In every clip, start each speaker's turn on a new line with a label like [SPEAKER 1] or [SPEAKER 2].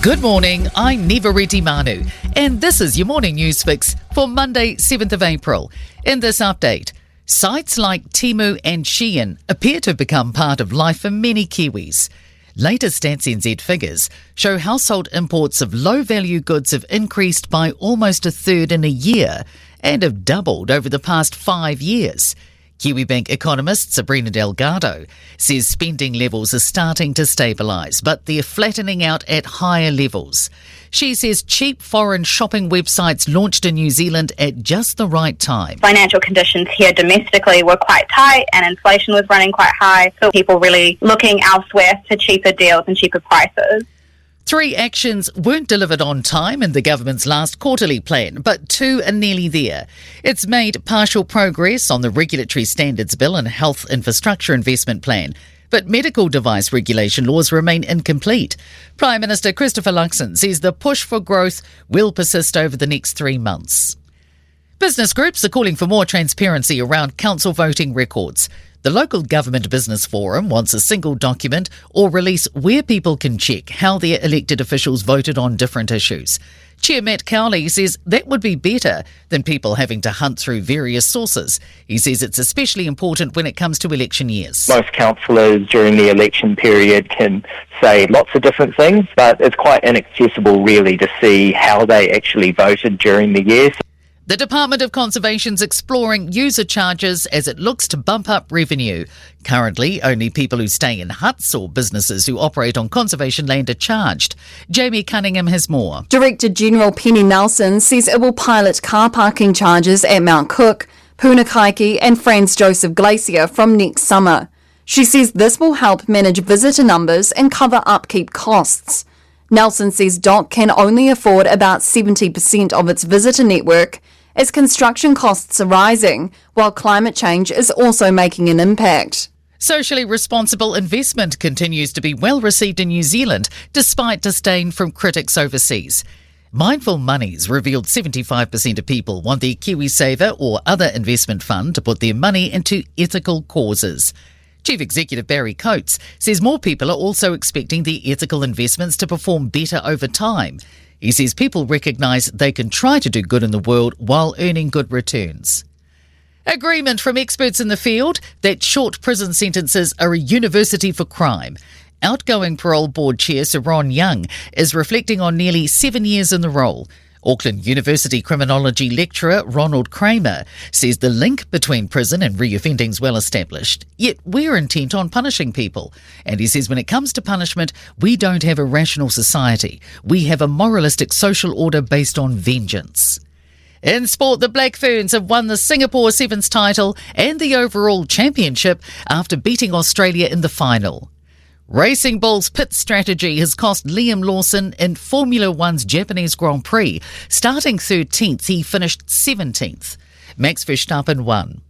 [SPEAKER 1] Good morning, I'm Nivareti Manu, and this is your morning news fix for Monday, 7th of April. In this update, sites like Temu and Shein appear to have become part of life for many Kiwis. Latest Stats NZ figures show household imports of low-value goods have increased by almost a third in a year and have doubled over the past 5 years. Kiwibank economist Sabrina Delgado says spending levels are starting to stabilise, but they're flattening out at higher levels. She says cheap foreign shopping websites launched in New Zealand at just the right time.
[SPEAKER 2] Financial conditions here domestically were quite tight and inflation was running quite high, so people really looking elsewhere for cheaper deals and cheaper prices.
[SPEAKER 1] 3 actions weren't delivered on time in the government's last quarterly plan, but 2 are nearly there. It's made partial progress on the Regulatory Standards Bill and Health Infrastructure Investment Plan, but medical device regulation laws remain incomplete. Prime Minister Christopher Luxon says the push for growth will persist over the next 3 months. Business groups are calling for more transparency around council voting records. The local government business forum wants a single document or release where people can check how their elected officials voted on different issues. Chair Matt Cowley says that would be better than people having to hunt through various sources. He says it's especially important when it comes to election years.
[SPEAKER 3] Most councillors during the election period can say lots of different things, but it's quite inaccessible really to see how they actually voted during the year.
[SPEAKER 1] The Department of Conservation's exploring user charges as it looks to bump up revenue. Currently, only people who stay in huts or businesses who operate on conservation land are charged. Jamie Cunningham has more.
[SPEAKER 4] Director General Penny Nelson says it will pilot car parking charges at Mount Cook, Punakaiki and Franz Joseph Glacier from next summer. She says this will help manage visitor numbers and cover upkeep costs. Nelson says DOC can only afford about 70% of its visitor network as construction costs are rising, while climate change is also making an impact.
[SPEAKER 1] Socially responsible investment continues to be well received in New Zealand, despite disdain from critics overseas. Mindful Money's revealed 75% of people want their KiwiSaver or other investment fund to put their money into ethical causes. Chief Executive Barry Coates says more people are also expecting their ethical investments to perform better over time. He says people recognise they can try to do good in the world while earning good returns. Agreement from experts in the field that short prison sentences are a university for crime. Outgoing Parole Board Chair Sir Ron Young is reflecting on nearly 7 years in the role. Auckland University criminology lecturer Ronald Kramer says the link between prison and reoffending is well established, yet we're intent on punishing people. And he says when it comes to punishment, we don't have a rational society. We have a moralistic social order based on vengeance. In sport, the Black Ferns have won the Singapore Sevens title and the overall championship after beating Australia in the final. Racing Bull's pit strategy has cost Liam Lawson in Formula One's Japanese Grand Prix. Starting 13th, he finished 17th. Max Verstappen won.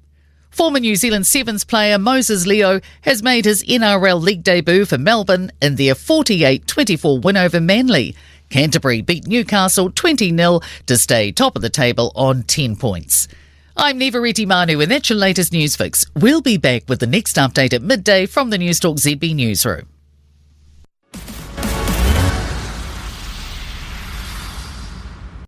[SPEAKER 1] Former New Zealand Sevens player Moses Leo has made his NRL League debut for Melbourne in their 48-24 win over Manly. Canterbury beat Newcastle 20-0 to stay top of the table on 10 points. I'm Nivareti Manu, and that's your latest news fix. We'll be back with the next update at midday from the Newstalk ZB newsroom.